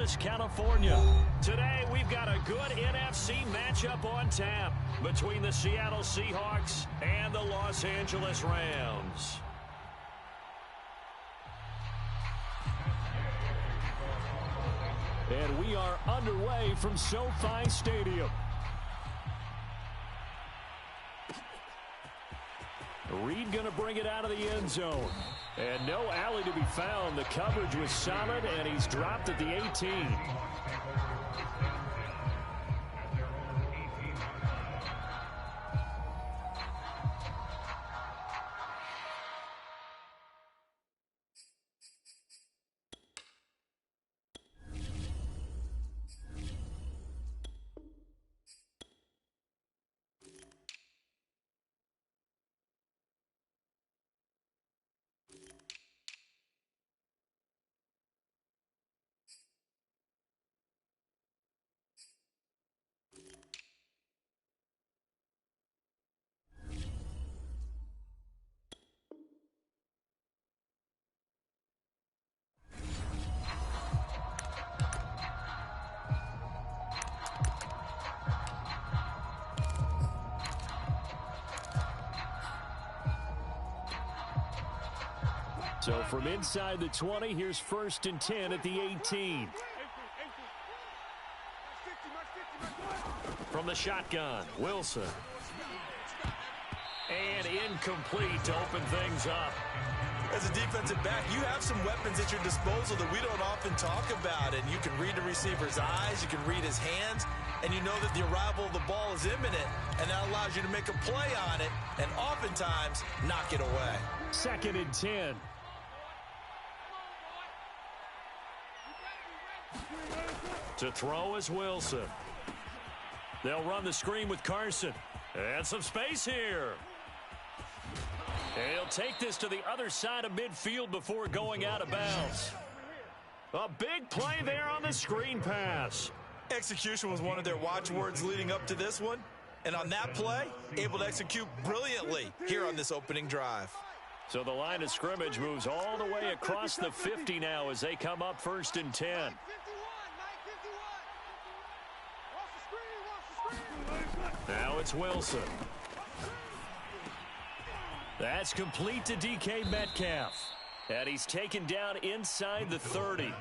Angeles, California. Today, we've got a good NFC matchup on tap between the Seattle Seahawks and the Los Angeles Rams. And we are underway from SoFi Stadium. Reed going to bring it out of the end zone. And no alley to be found. The coverage was solid, and he's dropped at the 18. So from inside the 20, here's 1st and 10 at the 18. From the shotgun, Wilson. And incomplete to open things up. As a defensive back, you have some weapons at your disposal that we don't often talk about. And you can read the receiver's eyes, you can read his hands, and you know that the arrival of the ball is imminent. And that allows you to make a play on it and oftentimes knock it away. 2nd and 10. To throw is Wilson. They'll run the screen with Carson. And some space here. And he'll take this to the other side of midfield before going out of bounds. A big play there on the screen pass. Execution was one of their watchwords leading up to this one. And on that play, able to execute brilliantly here on this opening drive. So the line of scrimmage moves all the way across the 50 now as they come up 1st and 10. Now it's Wilson. That's complete to DK Metcalf. And he's taken down inside the 30.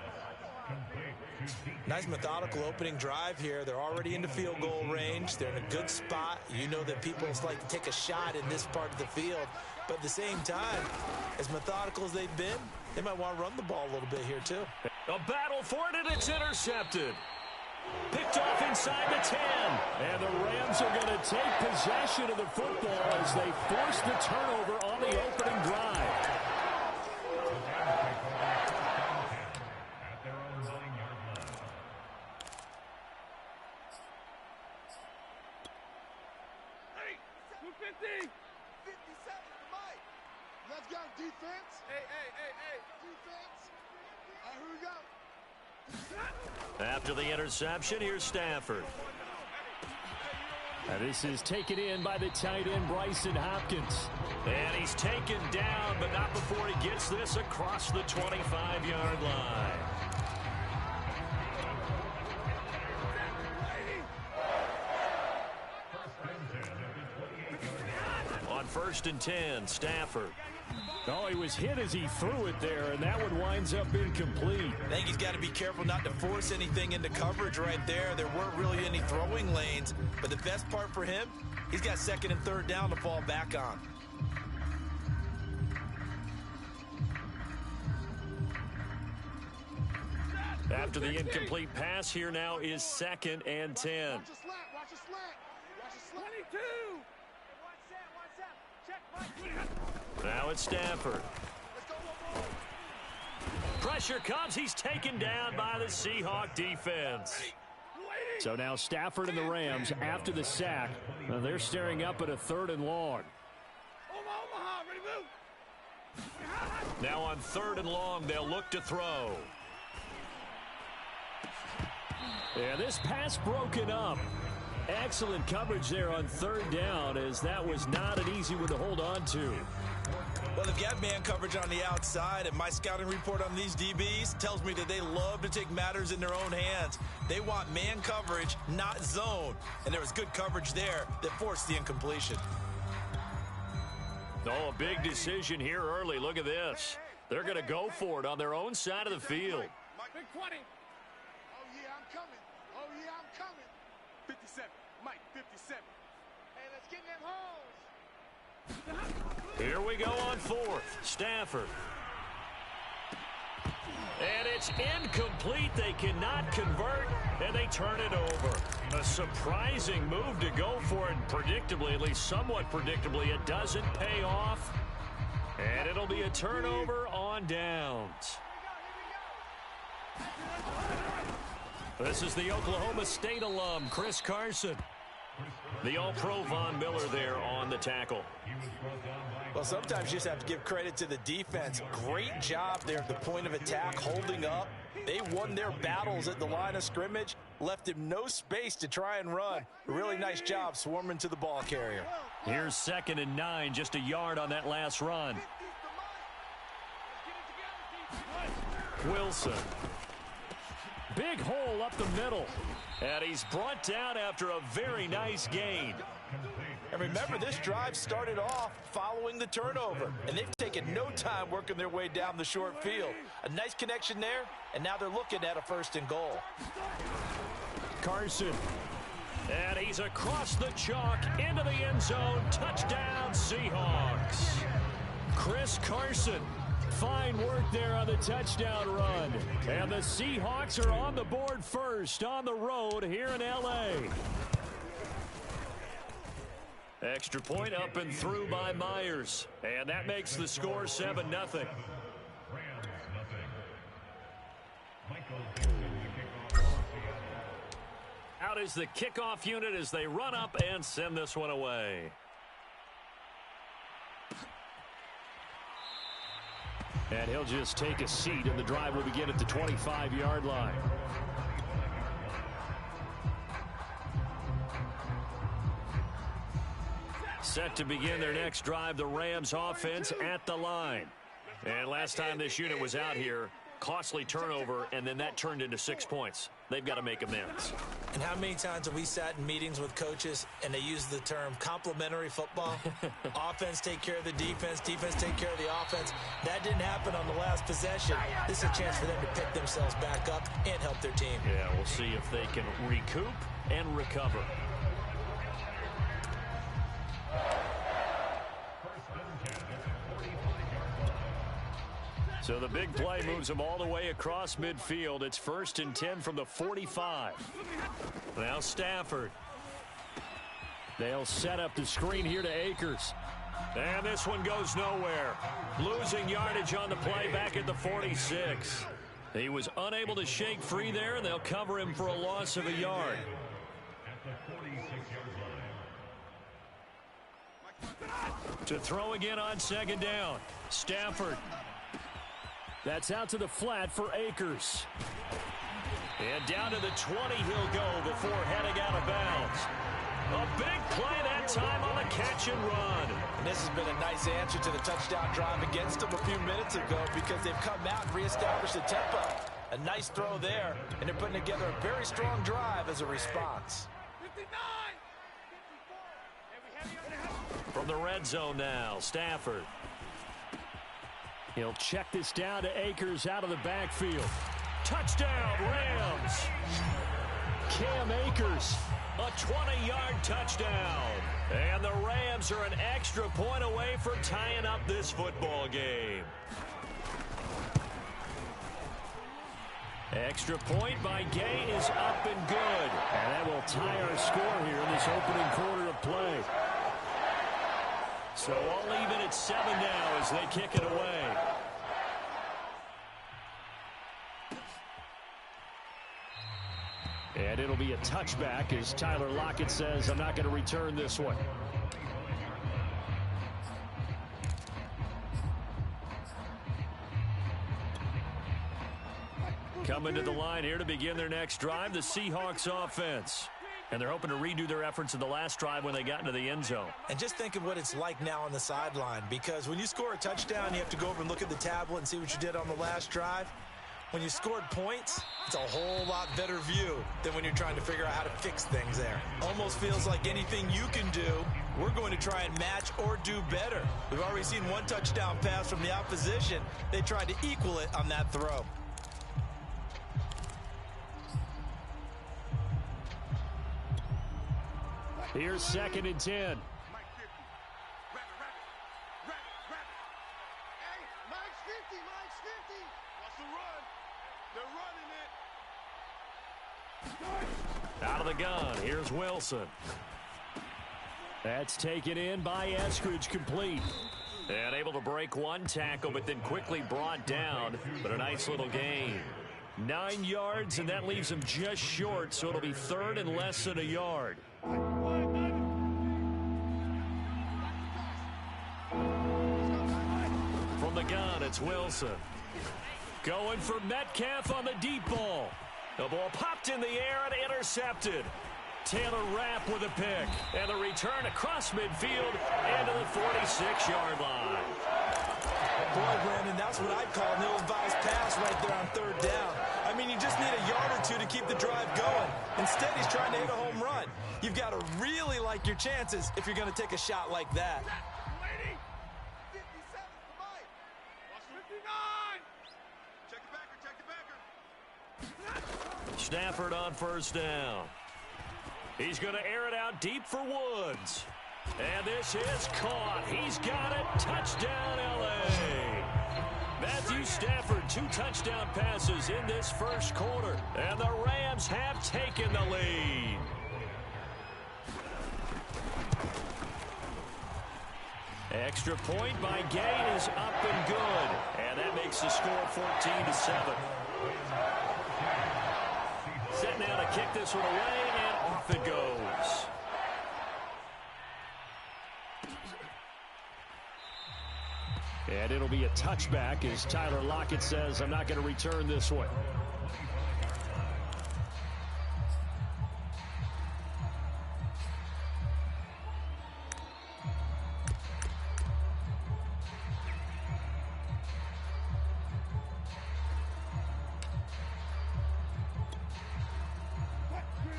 Nice methodical opening drive here. They're already into field goal range. They're in a good spot. You know that people like to take a shot in this part of the field. But at the same time, as methodical as they've been, they might want to run the ball a little bit here too. A battle for it, and it's intercepted. Picked off inside the 10. And the Rams are going to take possession of the football as they force the turnover on the opening drive. Hey, 250. 57, Mike. Let's go, defense. Hey. Defense. All right, here we go. After the interception, here's Stafford. And this is taken in by the tight end, Bryson Hopkins. And he's taken down, but not before he gets this across the 25-yard line. On 1st and 10, Stafford. Oh, he was hit as he threw it there, and that one winds up incomplete. I think he's got to be careful not to force anything into coverage right there. There weren't really any throwing lanes, but the best part for him, he's got 2nd and 3rd down to fall back on. After the incomplete pass, here now is 2nd and 10. Watch a slant. Watch a slant. 22. Now it's Stafford. Pressure comes. He's taken down by the Seahawk defense. So now Stafford and the Rams, after the sack, they're staring up at a 3rd and long. Now on 3rd and long, they'll look to throw. Yeah, this pass broken up. Excellent coverage there on 3rd down, as that was not an easy one to hold on to. Well, they've got man coverage on the outside, and my scouting report on these DBs tells me that they love to take matters in their own hands. They want man coverage, not zone. And there was good coverage there that forced the incompletion. Oh, a big decision here early. Look at this. They're going to go for it on their own side of the field. Big 20. Oh, yeah, I'm coming. Oh, yeah, I'm coming. 57. Mike, 57. Hey, let's get them holes. Here we go on fourth. Stafford. And it's incomplete. They cannot convert, and they turn it over. A surprising move to go for it. Predictably, at least somewhat predictably, it doesn't pay off. And it'll be a turnover on downs. This is the Oklahoma State alum, Chris Carson. The All-Pro Von Miller there on the tackle. Well, sometimes you just have to give credit to the defense. Great job there at the point of attack, holding up. They won their battles at the line of scrimmage, left him no space to try and run. Really nice job swarming to the ball carrier. Here's 2nd and 9, just a yard on that last run. Wilson. Big hole up the middle. And he's brought down after a very nice gain. And remember, this drive started off following the turnover, and they've taken no time working their way down the short field. A nice connection there, and now they're looking at a 1st and goal. Carson. And he's across the chalk into the end zone. Touchdown, Seahawks. Chris Carson. Fine work there on the touchdown run. And the Seahawks are on the board first on the road here in L.A. Extra point up and through by Myers. And that makes the score 7-0. Out is the kickoff unit as they run up and send this one away. And he'll just take a seat, and the drive will begin at the 25-yard line. Set to begin their next drive, the Rams offense at the line. And last time this unit was out here, costly turnover, and then that turned into 6 points. They've got to make amends. And how many times have we sat in meetings with coaches and they use the term complementary football? Offense take care of the defense, defense take care of the offense. That didn't happen on the last possession. This is a chance for them to pick themselves back up and help their team. Yeah, we'll see if they can recoup and recover. So the big play moves them all the way across midfield. It's 1st and 10 from the 45. Now Stafford. They'll set up the screen here to Akers. And this one goes nowhere. Losing yardage on the play back at the 46. He was unable to shake free there, and they'll cover him for a loss of a yard. To throw again on 2nd down. Stafford. That's out to the flat for Akers. And down to the 20 he'll go before heading out of bounds. A big play that time on the catch and run. And this has been a nice answer to the touchdown drive against them a few minutes ago because they've come out and reestablished the tempo. A nice throw there, and they're putting together a very strong drive as a response. 59. From the red zone now, Stafford. He'll check this down to Akers out of the backfield. Touchdown, Rams. Cam Akers, a 20-yard touchdown. And the Rams are an extra point away from tying up this football game. Extra point by Gay is up and good. And that will tie our score here in this opening quarter of play. So all even at 7 now as they kick it away. And it'll be a touchback as Tyler Lockett says, I'm not going to return this one. Coming to the line here to begin their next drive, the Seahawks offense. And they're hoping to redo their efforts in the last drive when they got into the end zone. And just think of what it's like now on the sideline, because when you score a touchdown, you have to go over and look at the tablet and see what you did on the last drive. When you scored points, it's a whole lot better view than when you're trying to figure out how to fix things there. Almost feels like anything you can do, we're going to try and match or do better. We've already seen one touchdown pass from the opposition. They tried to equal it on that throw. Here's 2nd and 10. Hey, Mike's 50, Mike's 50. What's the run? They're running it. Out of the gun, here's Wilson. That's taken in by Eskridge, complete. And able to break one tackle, but then quickly brought down. But a nice little gain. 9 yards, and that leaves him just short, so it'll be 3rd and less than a yard. From the gun, it's Wilson. Going for Metcalf on the deep ball. The ball popped in the air and intercepted. Taylor Rapp with a pick. And the return across midfield into the 46-yard line. Boy, Brandon, that's what I'd call an ill-advised pass right there on 3rd down. I mean, you just need a yard or two to keep the drive going. Instead, he's trying to hit a home run. You've got to really like your chances if you're going to take a shot like that. 57 for Mike. Watch 59. Check the backer. Stafford on 1st down. He's going to air it out deep for Woods. And this is caught. He's got it. Touchdown, L.A. Matthew Stafford, 2 touchdown passes in this first quarter. And the Rams have taken the lead. Extra point by Gay is up and good. And that makes the score 14-7. Set now to kick this one away, and off it goes. And it'll be a touchback as Tyler Lockett says, I'm not going to return this one.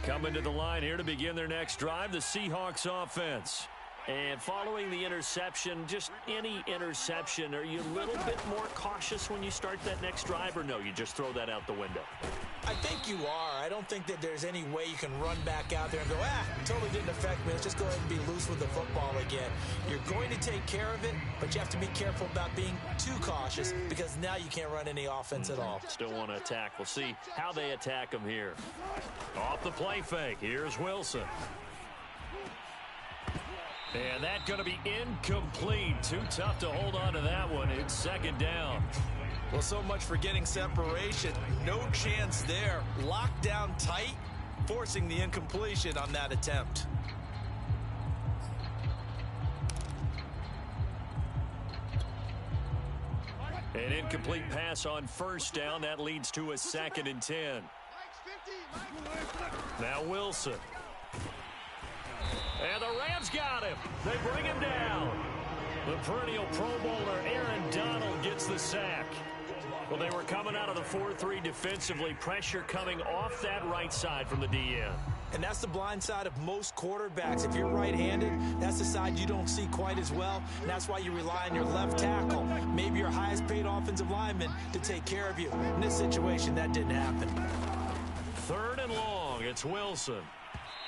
Coming to the line here to begin their next drive, the Seahawks offense. And following the interception, just any interception, are you a little bit more cautious when you start that next drive, or no, you just throw that out the window? I think you are. I don't think that there's any way you can run back out there and go, totally didn't affect me. Let's just go ahead and be loose with the football again. You're going to take care of it, but you have to be careful about being too cautious because now you can't run any offense at all. Still want to attack. We'll see how they attack them here. Off the play fake, here's Wilson. And that's going to be incomplete. Too tough to hold on to that one. It's 2nd down. Well, so much for getting separation. No chance there. Locked down tight, forcing the incompletion on that attempt. An incomplete pass on 1st down. That leads to a 2nd and 10. Now Wilson. And the Rams got him. They bring him down. The perennial Pro Bowler Aaron Donald gets the sack. Well, they were coming out of the 4-3 defensively. Pressure coming off that right side from the DN. And that's the blind side of most quarterbacks. If you're right-handed, that's the side you don't see quite as well. And that's why you rely on your left tackle, maybe your highest-paid offensive lineman, to take care of you. In this situation, that didn't happen. 3rd and long. It's Wilson.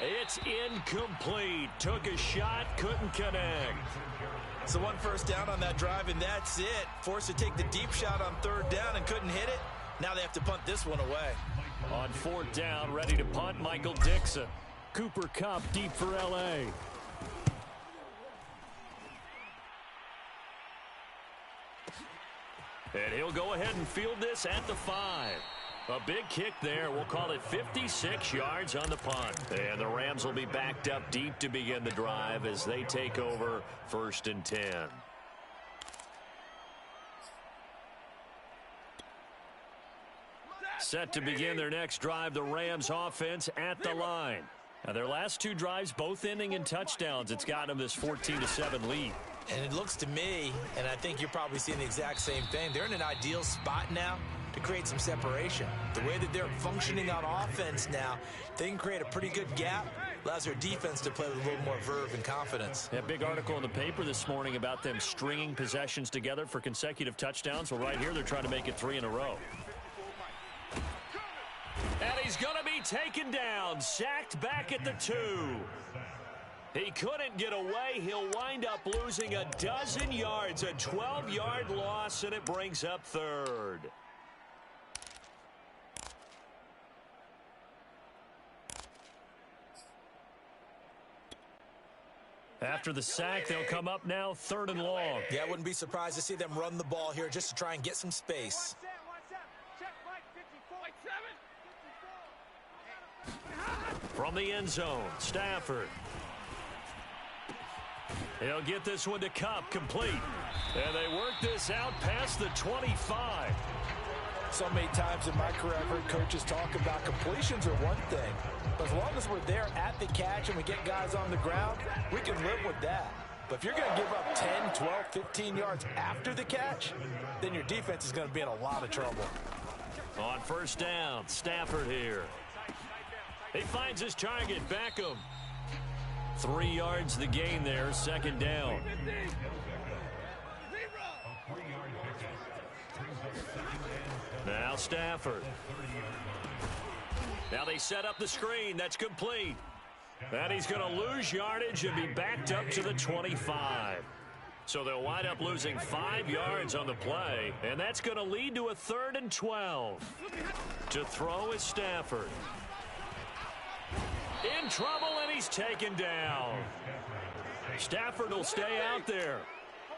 It's incomplete. Took a shot, couldn't connect. So 1 first down on that drive, and that's it. Forced to take the deep shot on 3rd down and couldn't hit it. Now they have to punt this one away. On 4th down, ready to punt, Michael Dixon. Cooper Kupp deep for L.A. And he'll go ahead and field this at the 5. A big kick there. We'll call it 56 yards on the punt. And the Rams will be backed up deep to begin the drive as they take over 1st and 10. Set to begin their next drive, the Rams offense at the line. Now, their last two drives, both ending in touchdowns. It's gotten them this 14-7 lead. And it looks to me, and I think you're probably seeing the exact same thing, they're in an ideal spot now to create some separation. The way that they're functioning on offense now, they can create a pretty good gap, allows their defense to play with a little more verve and confidence. That big article in the paper this morning about them stringing possessions together for consecutive touchdowns. Well, right here, they're trying to make it 3 in a row. And he's going to be taken down, sacked back at the 2. He couldn't get away. He'll wind up losing a dozen yards, a 12-yard loss, and it brings up 3rd. After the sack, they'll come up now 3rd and long. Yeah, I wouldn't be surprised to see them run the ball here just to try and get some space. From the end zone, Stafford. He'll get this one to Cup, complete. And they work this out past the 25. So many times in my career, I've heard coaches talk about completions are one thing. But as long as we're there at the catch and we get guys on the ground, we can live with that. But if you're going to give up 10, 12, 15 yards after the catch, then your defense is going to be in a lot of trouble. On 1st down, Stafford here. He finds his target, Beckham. 3 yards the gain there, 2nd down. Now Stafford. Now they set up the screen. That's complete. And he's going to lose yardage and be backed up to the 25. So they'll wind up losing 5 yards on the play. And that's going to lead to a 3rd and 12. To throw is Stafford. In trouble, and he's taken down. Stafford will stay out there.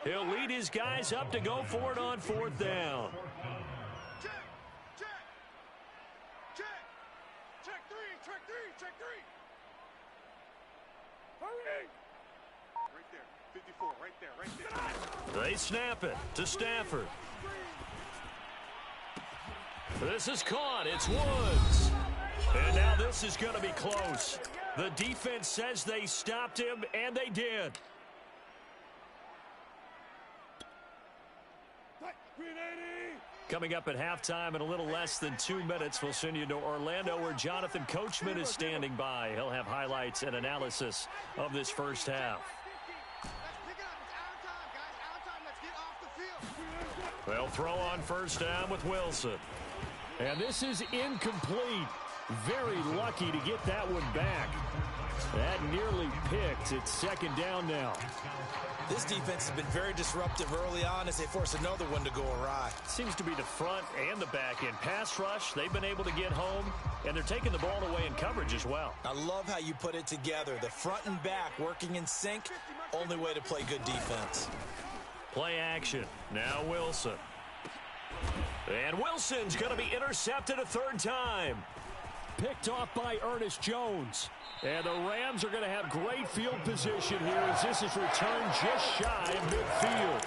He'll lead his guys up to go for it on 4th down. Check 3. Hurry! Right there, 54, right there. They snap it to Stafford. This is caught. It's Woods. And now this is going to be close. The defense says they stopped him, and they did. Coming up at halftime in a little less than 2 minutes, we'll send you to Orlando where Jonathan Coachman is standing by. He'll have highlights and analysis of this first half. They'll throw on 1st down with Wilson. And this is incomplete. Very lucky to get that one back. That nearly picked. It's 2nd down now. This defense has been very disruptive early on as they force another one to go awry. Seems to be the front and the back end. Pass rush, they've been able to get home, and they're taking the ball away in coverage as well. I love how you put it together. The front and back working in sync, only way to play good defense. Play action. Now Wilson. And Wilson's going to be intercepted a 3rd time. Picked off by Ernest Jones. And the Rams are going to have great field position here as this is returned just shy of midfield.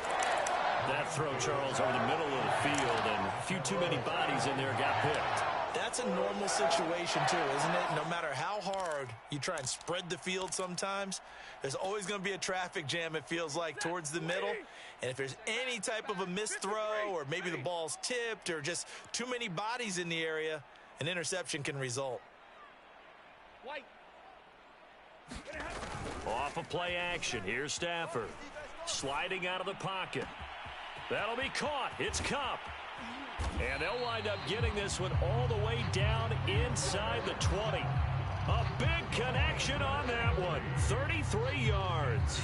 That throw, Charles, over the middle of the field, and a few too many bodies in there got picked. That's a normal situation, too, isn't it? No matter how hard you try and spread the field sometimes, there's always going to be a traffic jam, it feels like, towards the middle. And if there's any type of a missed throw or maybe the ball's tipped or just too many bodies in the area, an interception can result. Off of play action, here's Stafford. Sliding out of the pocket. That'll be caught. It's Cup. And they'll wind up getting this one all the way down inside the 20. A big connection on that one. 33 yards.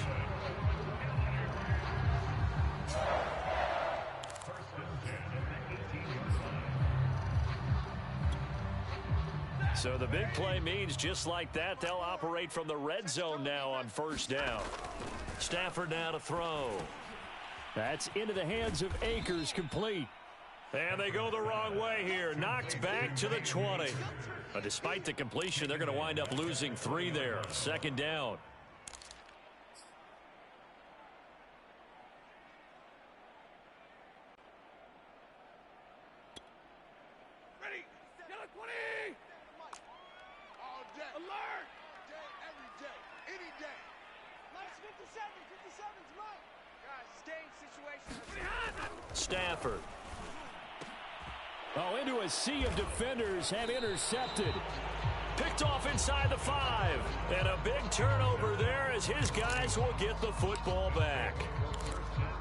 So the big play means just like that, they'll operate from the red zone now on 1st down. Stafford now to throw. That's into the hands of Akers, complete. And they go the wrong way here. Knocked back to the 20. But despite the completion, they're going to wind up losing 3 there. 2nd down. 57's mine. Guys, stay in situation. Stafford. Oh, into a sea of defenders and intercepted. Picked off inside the 5. And a big turnover there as his guys will get the football back.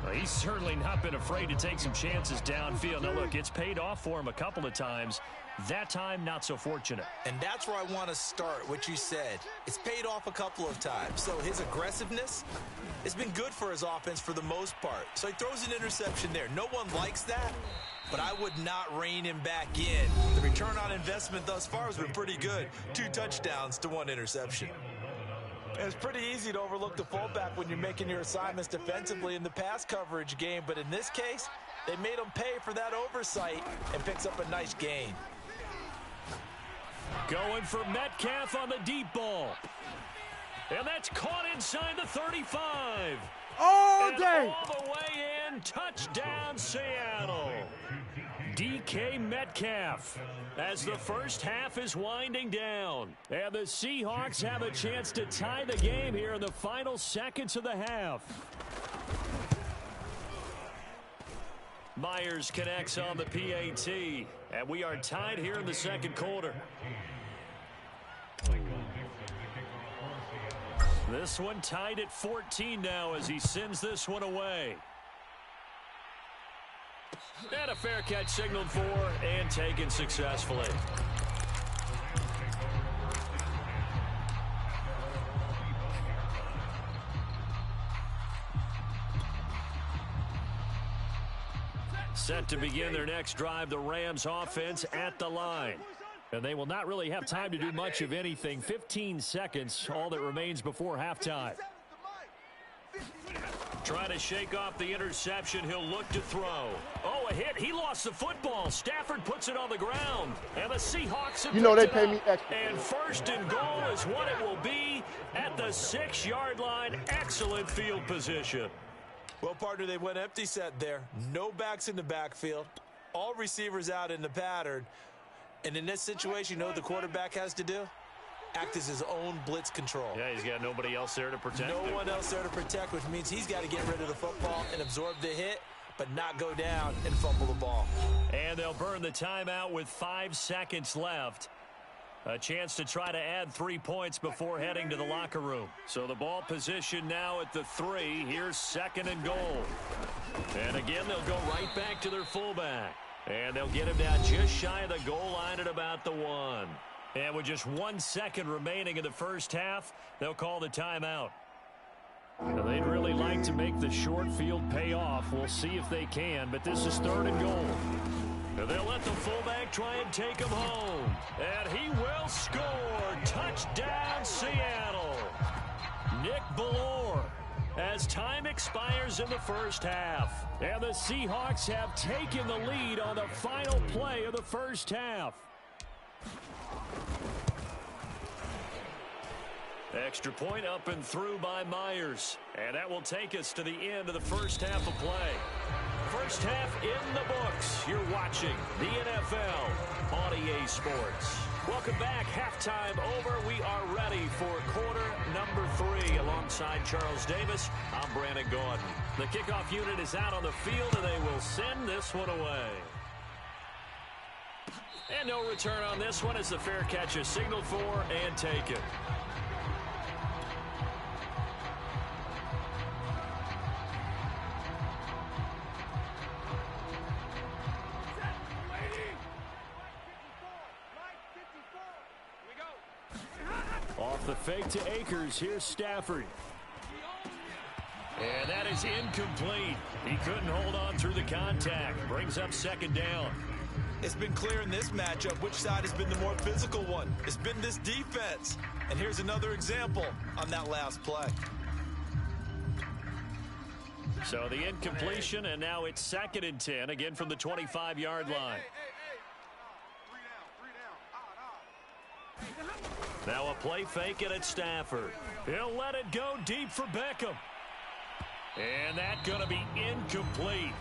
Well, he's certainly not been afraid to take some chances downfield. Now, look, it's paid off for him a couple of times. That time, not so fortunate. And that's where I want to start, what you said. It's paid off a couple of times. So his aggressiveness has been good for his offense for the most part. So he throws an interception there. No one likes that, but I would not rein him back in. The return on investment thus far has been pretty good. 2 touchdowns to 1 interception. It's pretty easy to overlook the fullback when you're making your assignments defensively in the pass coverage game, but in this case, they made him pay for that oversight and picks up a nice gain. Going for Metcalf on the deep ball. And that's caught inside the 35. All and day. All the way in. Touchdown, Seattle. DK Metcalf as the first half is winding down. And the Seahawks have a chance to tie the game here in the final seconds of the half. Myers connects on the PAT. And we are tied here in the second quarter. This one tied at 14 now as he sends this one away. And a fair catch signaled for and taken successfully. Set to begin their next drive, the Rams offense at the line. And they will not really have time to do much of anything. 15 seconds, all that remains before halftime. Trying to shake off the interception. He'll look to throw. Oh, a hit. He lost the football. Stafford puts it on the ground. And the Seahawks have they picked it pay up. me extra. And first and goal is what it will be at the 6-yard line. Excellent field position. Well, partner, they went empty set there. No backs in the backfield. All receivers out in the pattern. And in this situation, you know what the quarterback has to do? Act as his own blitz control. Yeah, he's got nobody else there to protect No him. one else there to protect, which means he's got to get rid of the football and absorb the hit, but not go down and fumble the ball. And they'll burn the timeout with 5 seconds left. A chance to try to add 3 points before heading to the locker room. So the ball position now at the 3. Here's second and goal. And again, they'll go right back to their fullback. And they'll get him down just shy of the goal line at about the 1. And with just 1 second remaining in the first half, they'll call the timeout. Now, they'd really like to make the short field pay off. We'll see if they can, but this is third and goal. And they'll let the fullback try and take him home. And he will score. Touchdown, Seattle. Nick Ballore. As time expires in the first half. And the Seahawks have taken the lead on the final play of the first half. Extra point up and through by Myers. And that will take us to the end of the first half of play. First half in the books. You're watching the NFL on EA Sports. Welcome back. Halftime over. We are ready for quarter number 3. Alongside Charles Davis, I'm Brandon Gordon. The kickoff unit is out on the field, and they will send this one away. And no return on this one as the fair catch is signaled for and taken. Off the fake to Akers. Here's Stafford. And that is incomplete. He couldn't hold on through the contact. Brings up second down. It's been clear in this matchup which side has been the more physical one. It's been this defense. And here's another example on that last play. So the incompletion, and now it's second and 10, again from the 25-yard line. Now a play fake and it's Stafford. He'll let it go deep for Beckham. And that's going to be incomplete.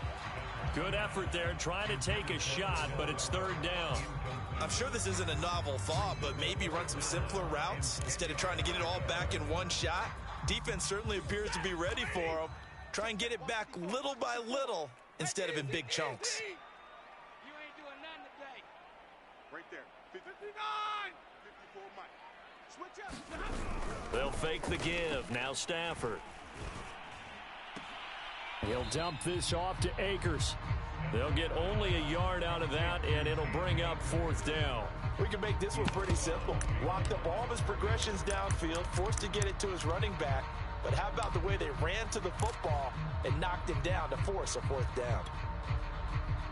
Good effort there trying to take a shot, but it's third down. I'm sure this isn't a novel thought, but maybe run some simpler routes instead of trying to get it all back in one shot. Defense certainly appears to be ready for him. Try and get it back little by little instead of in big chunks. You ain't doing nothing today. Right there. 59. 54 Mike. Switch up. They'll fake the give. Now Stafford. He'll dump this off to Akers. They'll get only a yard out of that, and it'll bring up 4th down. We can make this one pretty simple. Locked up all of his progressions downfield, forced to get it to his running back. But how about the way they ran to the football and knocked him down to force a 4th down?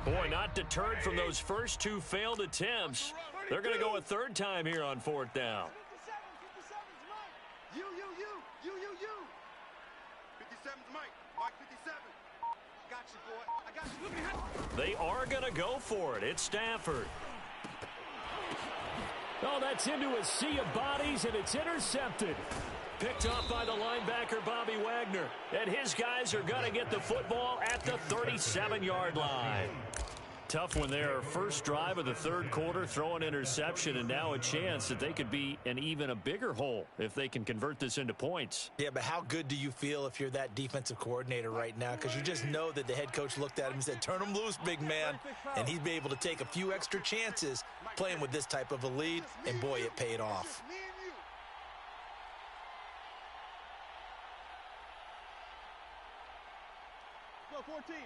Boy, not deterred from those first 2 failed attempts. They're going to go a 3rd time here on 4th down. 57's Mike. You. 57's Mike. Mike 57. Got you, boy. I got you. They are going to go for it. It's Stafford. Oh, that's into a sea of bodies, and it's intercepted. Picked off by the linebacker, Bobby Wagner. And his guys are going to get the football at the 37-yard line. Tough when their first drive of the 3rd quarter, throw an interception, and now a chance that they could be in even a bigger hole if they can convert this into points. Yeah, but how good do you feel if you're that defensive coordinator right now? Because you just know that the head coach looked at him and said, turn him loose, big man. And he'd be able to take a few extra chances playing with this type of a lead, and boy, it paid off. Go 14. Hey,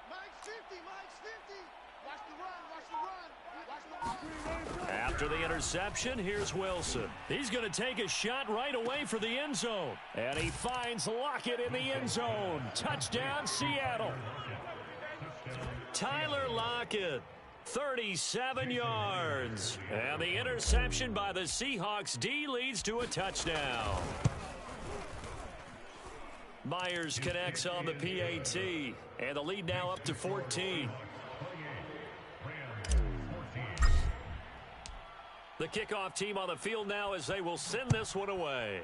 Mike's 50. Mike's 50. Watch the run. Watch the run. After the interception, here's Wilson. He's going to take a shot right away for the end zone. And he finds Lockett in the end zone. Touchdown, Seattle. Tyler Lockett, 37 yards. And the interception by the Seahawks D leads to a touchdown. Myers connects on the PAT. And the lead now up to 14. The kickoff team on the field now as they will send this one away.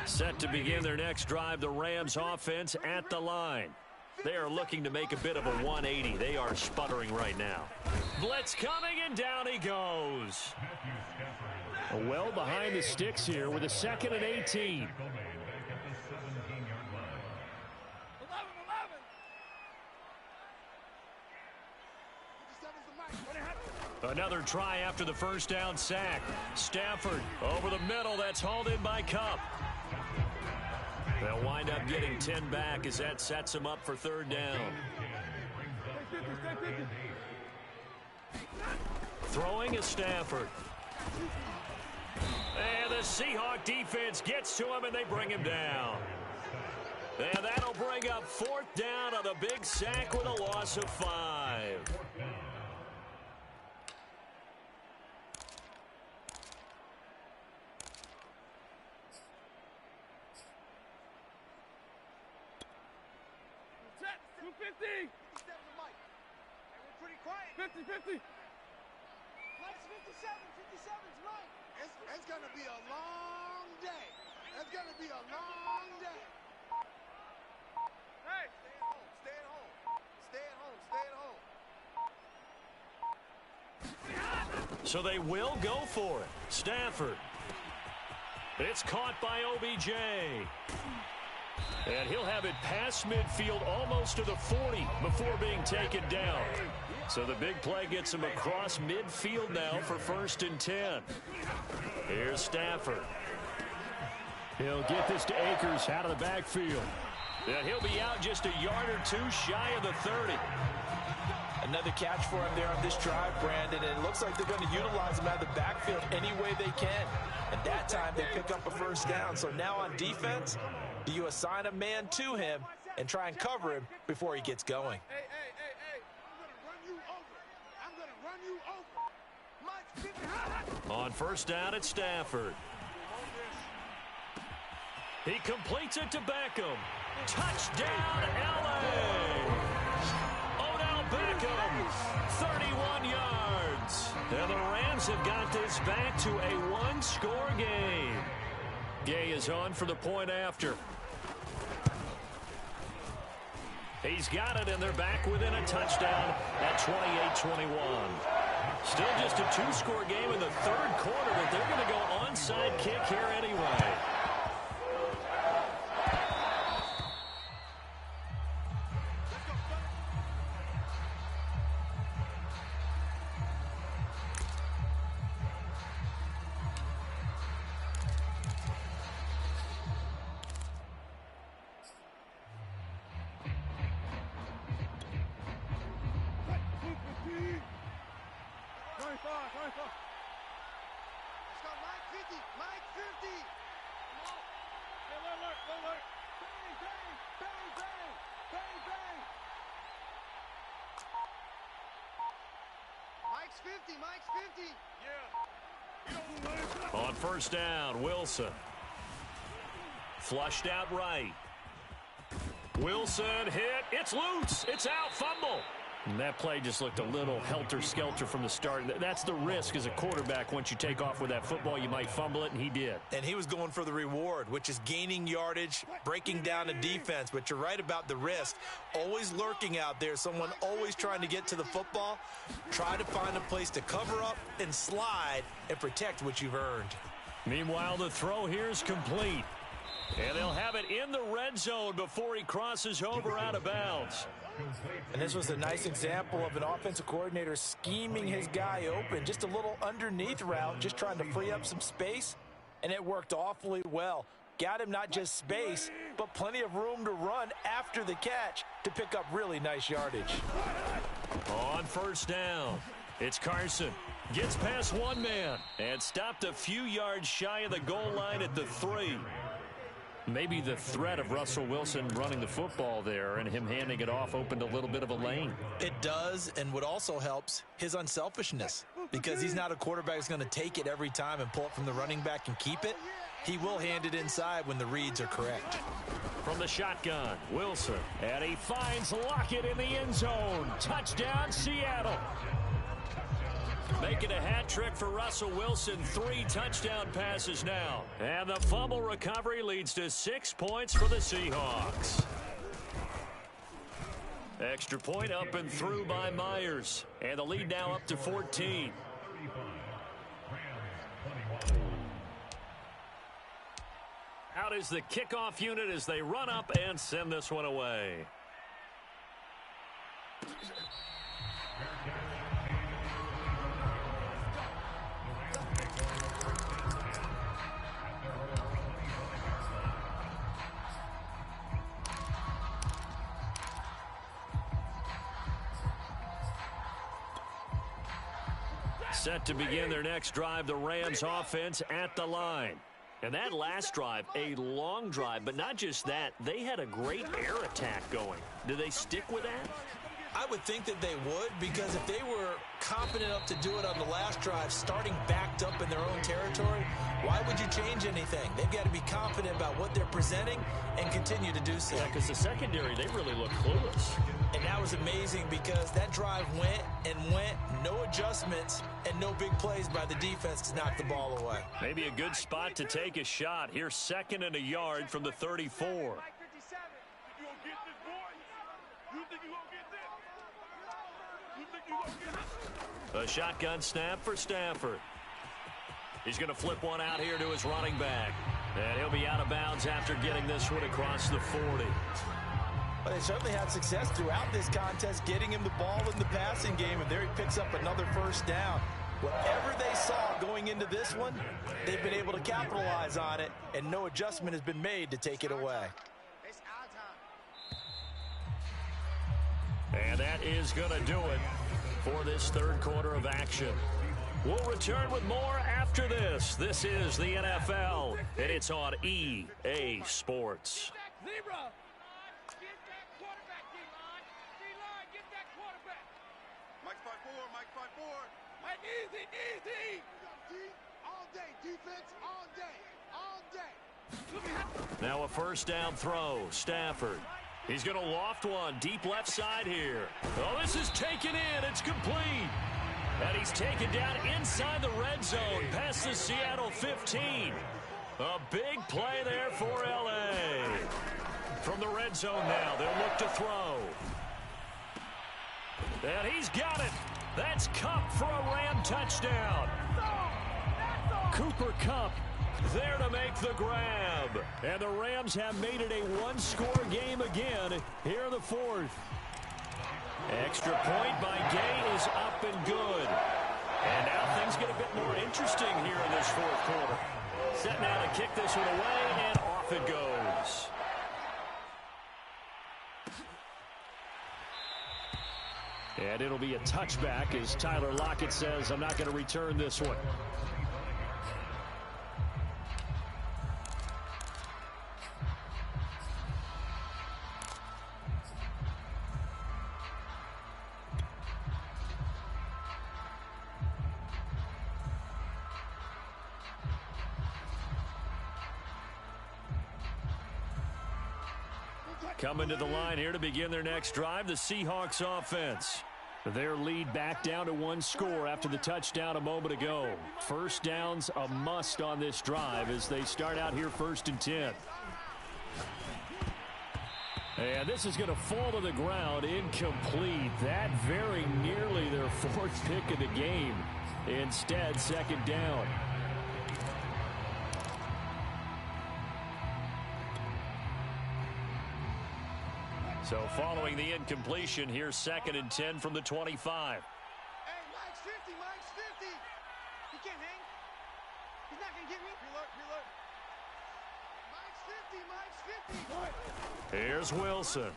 Set to begin their next drive, the Rams offense at the line. They are looking to make a bit of a 180. They are sputtering right now. Blitz coming, and down he goes. Well behind the sticks here with a 2nd and 18. Another try after the first down sack. Stafford over the middle. That's hauled in by Kupp. They'll wind up getting 10 back as that sets them up for 3rd down. Throwing is Stafford. And the Seahawk defense gets to him, and they bring him down. And that'll bring up 4th down on a big sack with a loss of 5. Pretty quiet. 50. Mike's 57's Mike. It's going to be a long day. It's going to be a long day. Hey, stay at home. Stay at home. So they will go for it. Stafford. It's caught by OBJ. And he'll have it past midfield almost to the 40 before being taken down. So the big play gets him across midfield now for 1st and 10. Here's Stafford. He'll get this to Akers out of the backfield. And he'll be out just a yard or 2 shy of the 30. Another catch for him there on this drive, Brandon, and it looks like they're going to utilize him out of the backfield any way they can. And that time they pick up a 1st down. So now on defense, do you assign a man to him and try and cover him before he gets going? Hey. I'm going to run you over. On 1st down, it's Stafford. He completes it to Beckham. Touchdown, L.A. Odell Beckham, 31 yards. And the Rams Rams have got this back to a one-score game. Gay is on for the point after. He's got it, and they're back within a touchdown at 28-21. Still just a two-score game in the third quarter, but they're going to go onside kick here anyway. On first down, Wilson. Flushed out right. Wilson hit. It's loose. It's out. Fumble. And that play just looked a little helter-skelter from the start. That's the risk as a quarterback. Once you take off with that football, you might fumble it, and he did. And he was going for the reward, which is gaining yardage, breaking down a defense. But you're right about the risk. Always lurking out there, someone always trying to get to the football. Try to find a place to cover up and slide and protect what you've earned. Meanwhile, the throw here is complete. And they'll have it in the red zone before he crosses over out of bounds. And this was a nice example of an offensive coordinator scheming his guy open. Just a little underneath route, just trying to free up some space. And it worked awfully well. Got him not just space, but plenty of room to run after the catch to pick up really nice yardage. On first down, it's Carson. Gets past one man and stopped a few yards shy of the goal line at the 3. Maybe the threat of Russell Wilson running the football there and him handing it off opened a little bit of a lane. It does, and what also helps, his unselfishness. Because he's not a quarterback who's going to take it every time and pull it from the running back and keep it. He will hand it inside when the reads are correct. From the shotgun, Wilson. And he finds Lockett in the end zone. Touchdown, Seattle. Making a hat trick for Russell Wilson. 3 touchdown passes now. And the fumble recovery leads to 6 points for the Seahawks. Extra point up and through by Myers. And the lead now up to 14. Out is the kickoff unit as they run up and send this one away. Set to begin their next drive, the Rams offense at the line. And that last drive, a long drive, but not just that, they had a great air attack going. Do they stick with that? I would think that they would, because if they were confident enough to do it on the last drive, starting backed up in their own territory, why would you change anything? They've got to be confident about what they're presenting and continue to do so. Yeah, because the secondary, they really look clueless. And that was amazing because that drive went and went, no adjustments, and no big plays by the defense to knock the ball away. Maybe a good spot to take a shot. Here's 2nd and a yard from the 34. A shotgun snap for Stafford. He's going to flip one out here to his running back. And he'll be out of bounds after getting this one across the 40. Well, they certainly had success throughout this contest, getting him the ball in the passing game, and there he picks up another first down. Whatever they saw going into this one, they've been able to capitalize on it, and no adjustment has been made to take it away. And that is going to do it for this third quarter of action. We'll return with more after this. This is the NFL, and it's on EA Sports. Zebra! Get that quarterback, D-line! D-line, get that quarterback! Mike 5-4, Mike 5-4. Mike, easy, easy! All day, defense, all day, all day. Now a first down throw, Stafford. He's going to loft one deep left side here. Oh, this is taken in. It's complete. And he's taken down inside the red zone past the Seattle 15. A big play there for L.A. From the red zone now, they'll look to throw. And he's got it. That's Kupp for a Ram touchdown. Cooper Kupp there to make the grab. And the Rams have made it a one-score game again here in the fourth. Extra point by Gay is up and good. And now things get a bit more interesting here in this fourth quarter. Set now to kick this one away, and off it goes. And it'll be a touchback as Tyler Lockett says, I'm not going to return this one. Coming to the line here to begin their next drive, the Seahawks offense. Their lead back down to one score after the touchdown a moment ago. First down's a must on this drive as they start out here 1st and 10. And this is going to fall to the ground, incomplete. That very nearly their 4th pick of the game. Instead, 2nd down. So following the incompletion, here's 2nd and 10 from the 25. Hey, Mike's 50, Mike's 50. He can't hang. He's not going to get me. Reload. Mike's 50, Mike's 50. Here's Wilson.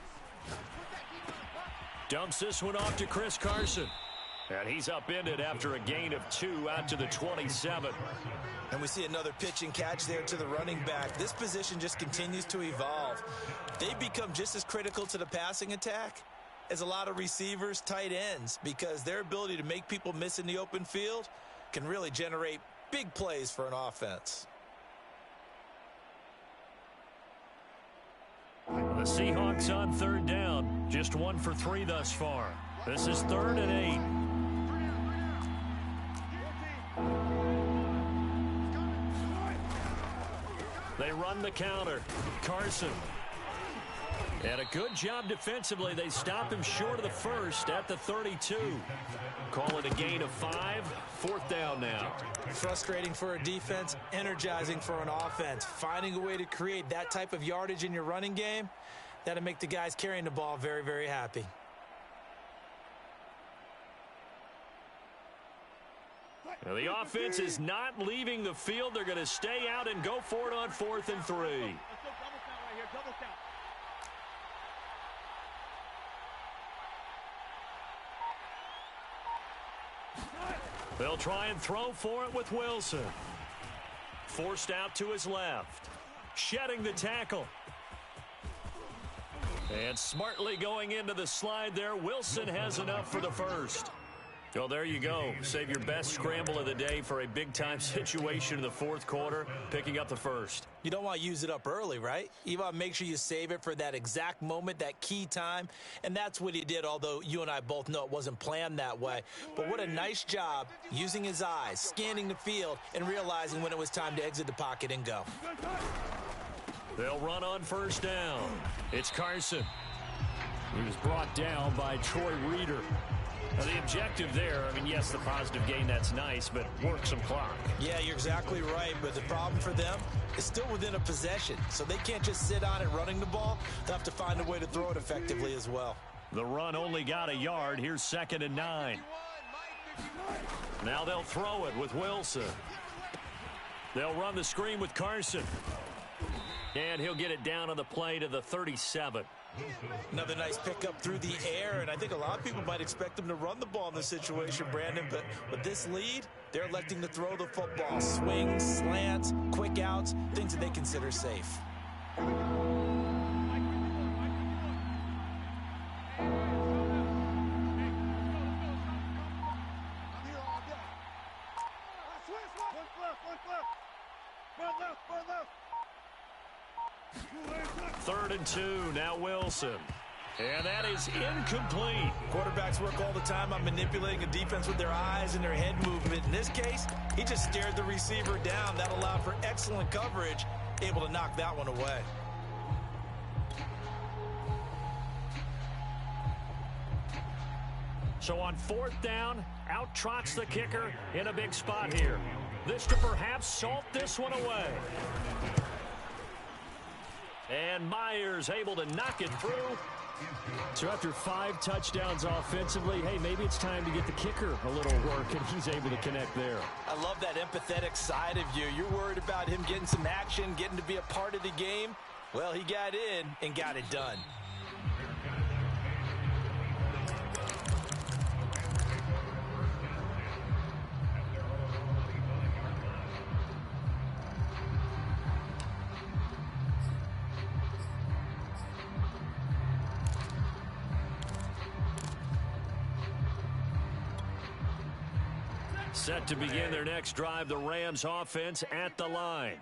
Dumps this one off to Chris Carson. And he's upended after a gain of 2 out to the 27. And we see another pitch and catch there to the running back. This position just continues to evolve. They become just as critical to the passing attack as a lot of receivers, tight ends, because their ability to make people miss in the open field can really generate big plays for an offense. The Seahawks on 3rd down. Just 1 for 3 thus far. This is 3rd and 8. They run the counter. Carson. And a good job defensively. They stop him short of the first at the 32. Call it a gain of 5. 4th down now. Frustrating for a defense, energizing for an offense. Finding a way to create that type of yardage in your running game, that'll make the guys carrying the ball very, very happy. Now the offense is not leaving the field. They're going to stay out and go for it on 4th and 3. They'll try and throw for it with Wilson. Forced out to his left. Shedding the tackle. And smartly going into the slide there. Wilson has enough for the first. Well, there you go. Save your best scramble of the day for a big-time situation in the 4th quarter, picking up the first. You don't want to use it up early, right? You want to make sure you save it for that exact moment, that key time, and that's what he did, although you and I both know it wasn't planned that way. But what a nice job using his eyes, scanning the field, and realizing when it was time to exit the pocket and go. They'll run on 1st down. It's Carson. He was brought down by Troy Reeder. Now, the objective there, I mean, yes, the positive gain, that's nice, but work some clock. Yeah, you're exactly right, but the problem for them is still within a possession, so they can't just sit on it running the ball. They'll have to find a way to throw it effectively as well. The run only got a yard. Here's 2nd and 9. Now they'll throw it with Wilson. They'll run the screen with Carson. And he'll get it down on the play to the 37. Another nice pickup through the air, and I think a lot of people might expect them to run the ball in this situation, Brandon, but with this lead, they're electing to throw the football. Swings, slants, quick outs, things that they consider safe. Third and 2, now Wilson. And that is incomplete. Quarterbacks work all the time on manipulating a defense with their eyes and their head movement. In this case, he just stared the receiver down. That allowed for excellent coverage, able to knock that one away. So on 4th down, out trots the kicker in a big spot here. This to perhaps salt this one away. And Myers able to knock it through. So after 5 touchdowns offensively, hey, maybe it's time to get the kicker a little work, and he's able to connect there. I love that empathetic side of you. You're worried about him getting some action, getting to be a part of the game. Well, he got in and got it done. Set to begin their next drive, the Rams offense at the line.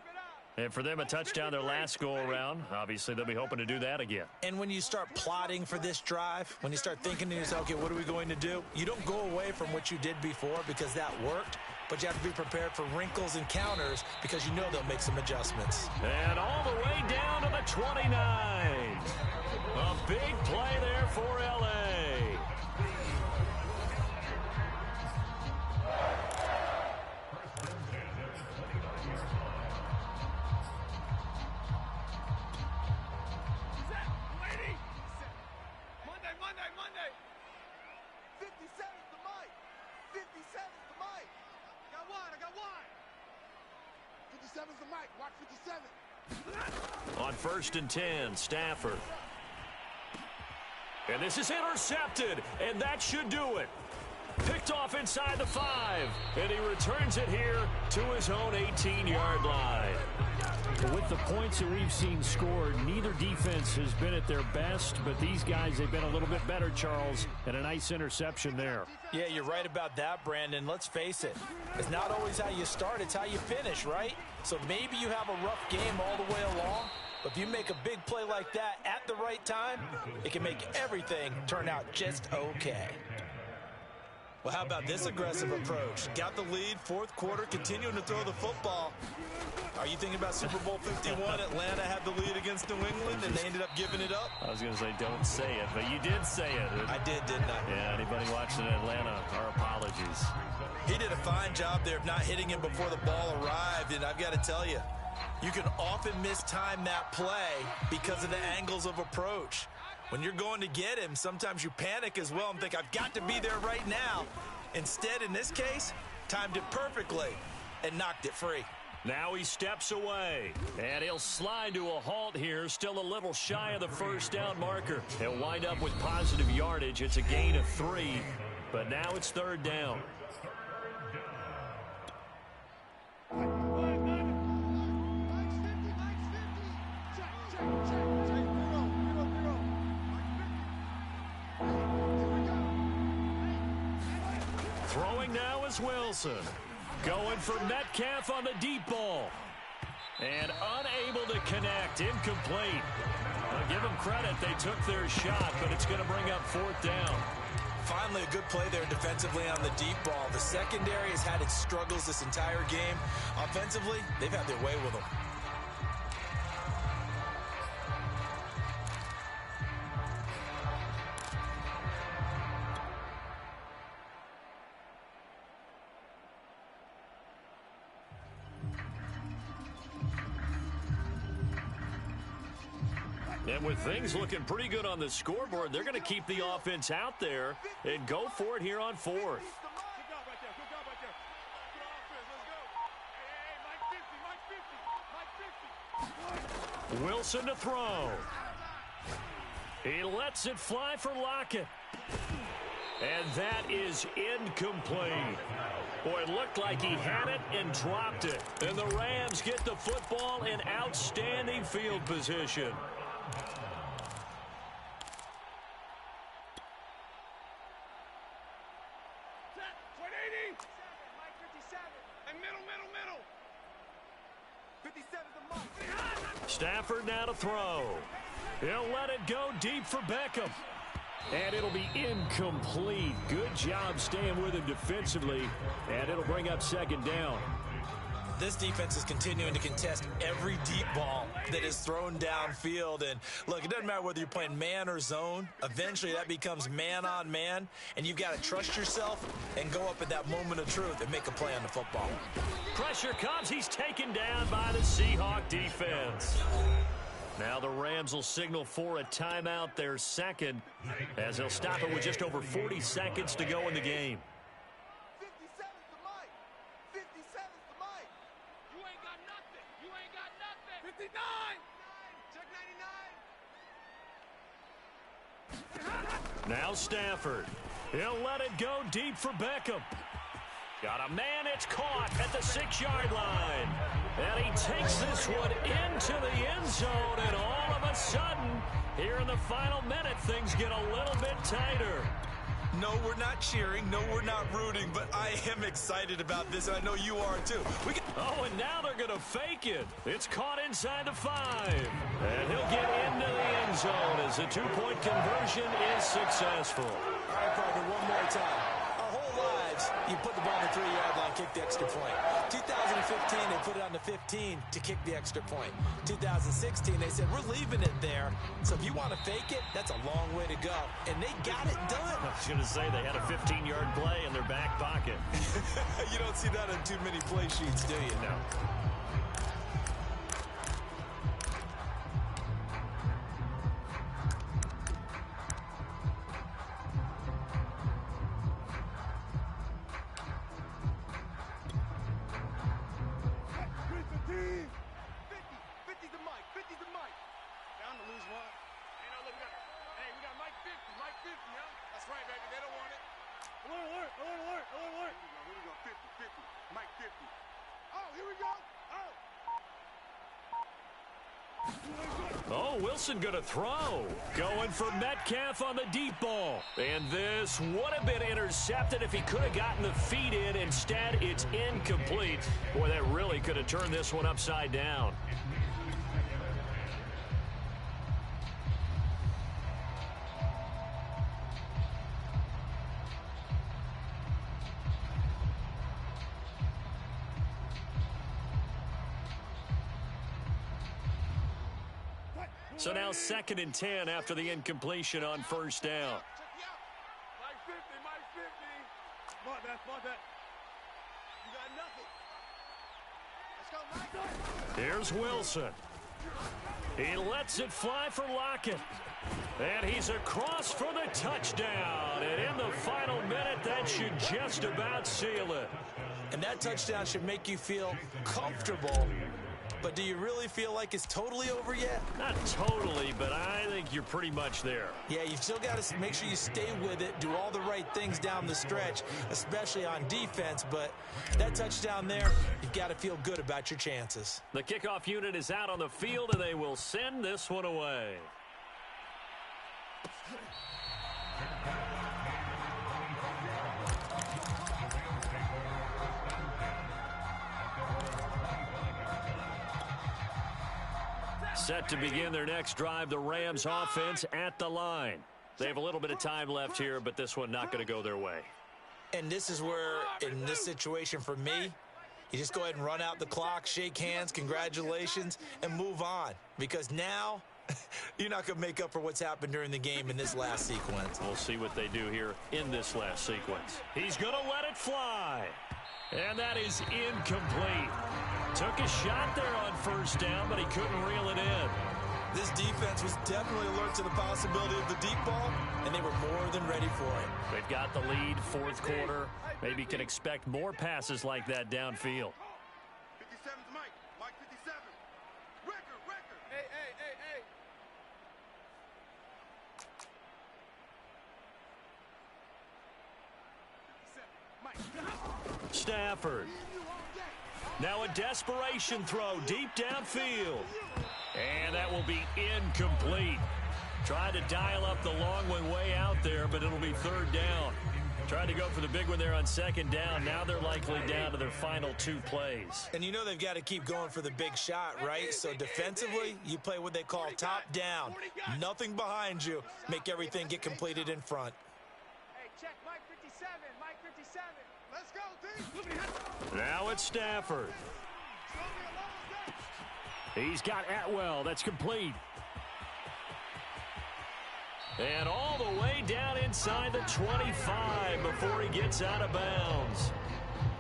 And for them, a touchdown their last go-around. Obviously, they'll be hoping to do that again. And when you start plotting for this drive, when you start thinking to yourself, okay, what are we going to do? You don't go away from what you did before because that worked, but you have to be prepared for wrinkles and counters because you know they'll make some adjustments. And all the way down to the 29. A big play there for L.A. Monday. 57's the mic. 57's the mic. I got one. 57's the mic. Watch 57. On 1st and 10, Stafford. And this is intercepted, and that should do it. Picked off inside the 5, and he returns it here to his own 18-yard line. With the points that we've seen scored, neither defense has been at their best, but these guys, they've been a little bit better, Charles, and a nice interception there. Yeah, you're right about that, Brandon. Let's face it. It's not always how you start, it's how you finish, right? So maybe you have a rough game all the way along, but if you make a big play like that at the right time, it can make everything turn out just okay. Well, how about this aggressive approach? Got the lead, 4th quarter, continuing to throw the football. Are you thinking about Super Bowl 51? Atlanta had the lead against New England, and they ended up giving it up? I was going to say don't say it, but you did say it. I did, didn't I? Yeah, anybody watching Atlanta, our apologies. He did a fine job there of not hitting him before the ball arrived, and I've got to tell you, you can often mistime that play because of the angles of approach. When you're going to get him, sometimes you panic as well and think, I've got to be there right now. Instead, in this case, timed it perfectly and knocked it free. Now he steps away, and he'll slide to a halt here, still a little shy of the 1st down marker. He'll wind up with positive yardage. It's a gain of 3, but now it's 3rd down. Throwing now is Wilson. Going for Metcalf on the deep ball. And unable to connect. Incomplete. I'll give them credit. They took their shot, but it's going to bring up 4th down. Finally, a good play there defensively on the deep ball. The secondary has had its struggles this entire game. Offensively, they've had their way with them. And with things looking pretty good on the scoreboard, they're going to keep the offense out there and go for it here on 4th. Good job right there. Good offense. Let's go. Hey, Mike 50. Wilson to throw. He lets it fly for Lockett. And that is incomplete. Boy, it looked like he had it and dropped it. And the Rams get the football in outstanding field position. Stafford now to throw. He'll let it go deep for Beckham. And it'll be incomplete. Good job staying with him defensively. And it'll bring up second down. This defense is continuing to contest every deep ball that is thrown downfield. And look, it doesn't matter whether you're playing man or zone. Eventually that becomes man on man. And you've got to trust yourself and go up at that moment of truth and make a play on the football. Pressure comes. He's taken down by the Seahawk defense. Now the Rams will signal for a timeout, their second, as they'll stop it with just over 40 seconds to go in the game. 57's the mic. 57's the mic. You ain't got nothing. You ain't got nothing. 59. Check 99. Now Stafford. He'll let it go deep for Beckham. Got a man, it's caught at the 6-yard line. And he takes this one into the end zone, and all of a sudden, here in the final minute, things get a little bit tighter. No, we're not cheering. No, we're not rooting, but I am excited about this, and I know you are too. Oh, and now they're going to fake it. It's caught inside the 5. And he'll get into the end zone as the 2-point conversion is successful. All right, Parker, one more time. Our whole lives, you put the ball on the 3-yard line, kick the extra point. 2015, they put it on the 15 to kick the extra point. 2016, they said, we're leaving it there. So if you want to fake it, that's a long way to go. And they got it done. I was going to say they had a 15-yard play in their back pocket. You don't see that on too many play sheets, do you? No. Oh, Wilson going to throw. Going for Metcalf on the deep ball. And this would have been intercepted if he could have gotten the feet in. Instead, it's incomplete. Boy, that really could have turned this one upside down. So now 2nd and 10 after the incompletion on first down. Mike 50, Mike 50. Smart that. You got nothing. Let's go, Mike. Here's Wilson. He lets it fly for Lockett. And he's across for the touchdown. And in the final minute, that should just about seal it. And that touchdown should make you feel comfortable. But do you really feel like it's totally over yet? Not totally, but I think you're pretty much there. Yeah, you've still got to make sure you stay with it, do all the right things down the stretch, especially on defense. But that touchdown there, you've got to feel good about your chances. The kickoff unit is out on the field, and they will send this one away. Set to begin their next drive, the Rams offense at the line. They have a little bit of time left here, but this one not going to go their way. And this is where, in this situation for me, you just go ahead and run out the clock, shake hands, congratulations, and move on. Because now, you're not going to make up for what's happened during the game in this last sequence. We'll see what they do here in this last sequence. He's going to let it fly. And that is incomplete. Took a shot there on first down, but he couldn't reel it in. This defense was definitely alert to the possibility of the deep ball, and they were more than ready for it. They've got the lead, 4th quarter. Maybe can expect more passes like that downfield. 57's Mike. Mike 57. Record. Hey. Stafford. Now a desperation throw deep downfield. And that will be incomplete. Tried to dial up the long one way out there, but it'll be 3rd down. Tried to go for the big one there on second down. Now they're likely down to their final 2 plays. And you know they've got to keep going for the big shot, right? So defensively, you play what they call top down. Nothing behind you. Make everything get completed in front. Hey, check Mike 57. Mike 57. Let's go, D. Now it's Stafford. He's got Atwell. That's complete. And all the way down inside the 25 before he gets out of bounds.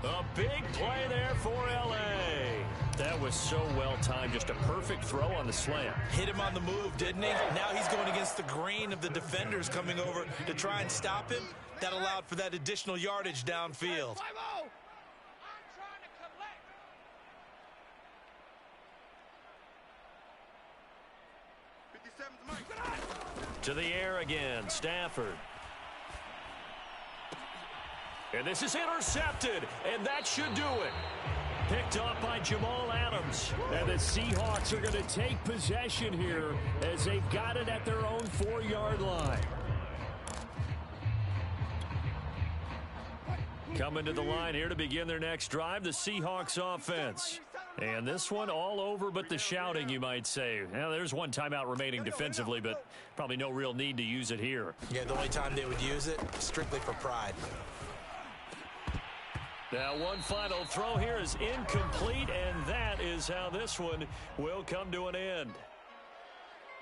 A big play there for L.A. That was so well timed. Just a perfect throw on the slant. Hit him on the move, didn't he? Now he's going against the grain of the defenders coming over to try and stop him. That allowed for that additional yardage downfield. 5-0. I'm trying to collect. To the air again, Stafford. And this is intercepted, and that should do it. Picked up by Jamal Adams. And the Seahawks are going to take possession here as they've got it at their own 4-yard line. Coming to the line here to begin their next drive, the Seahawks offense. And this one all over but the shouting, you might say. Now, there's one timeout remaining defensively, but probably no real need to use it here. Yeah, the only time they would use it, strictly for pride. Now, one final throw here is incomplete, and that is how this one will come to an end.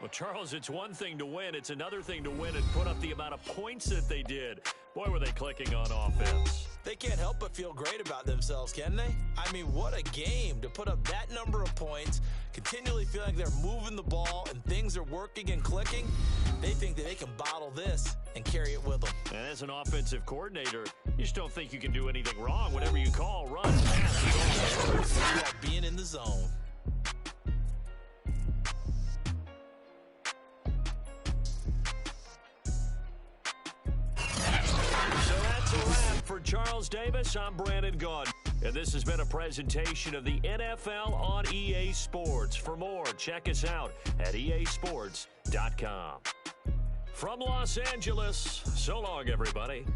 Well, Charles, it's one thing to win. It's another thing to win and put up the amount of points that they did. Boy, were they clicking on offense. They can't help but feel great about themselves, can they? I mean, what a game to put up that number of points, continually feeling like they're moving the ball and things are working and clicking. They think that they can bottle this and carry it with them. And as an offensive coordinator, you just don't think you can do anything wrong. Whatever you call, run, pass, Yeah, being in the zone. For Charles Davis, I'm Brandon Gaudin, and this has been a presentation of the NFL on EA Sports. For more, check us out at easports.com. From Los Angeles, so long, everybody.